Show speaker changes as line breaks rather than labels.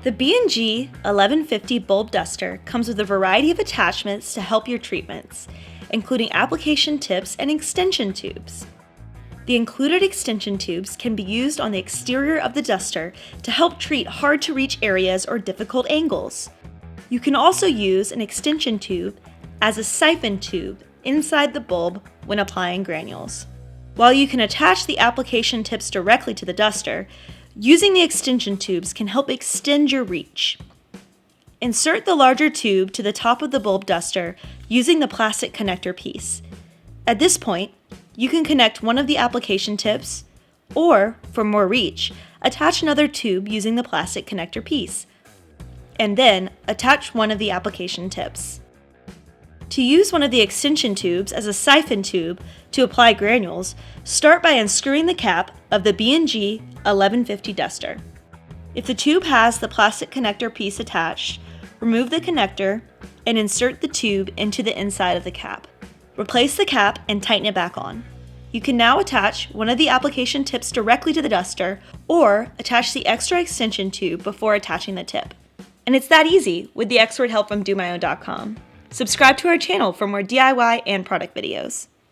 The B&G 1150 bulb duster comes with a variety of attachments to help your treatments, including application tips and extension tubes. The included extension tubes can be used on the exterior of the duster to help treat hard-to-reach areas or difficult angles. You can also use an extension tube as a siphon tube inside the bulb when applying granules. While you can attach the application tips directly to the duster, using the extension tubes can help extend your reach. Insert the larger tube to the top of the bulb duster using the plastic connector piece. At this point, you can connect one of the application tips, or, for more reach, attach another tube using the plastic connector piece, and then attach one of the application tips. To use one of the extension tubes as a siphon tube to apply granules, start by unscrewing the cap of the B&G 1150 duster. If the tube has the plastic connector piece attached, remove the connector and insert the tube into the inside of the cap. Replace the cap and tighten it back on. You can now attach one of the application tips directly to the duster or attach the extra extension tube before attaching the tip. And it's that easy with the expert help from DoMyOwn.com. Subscribe to our channel for more DIY and product videos.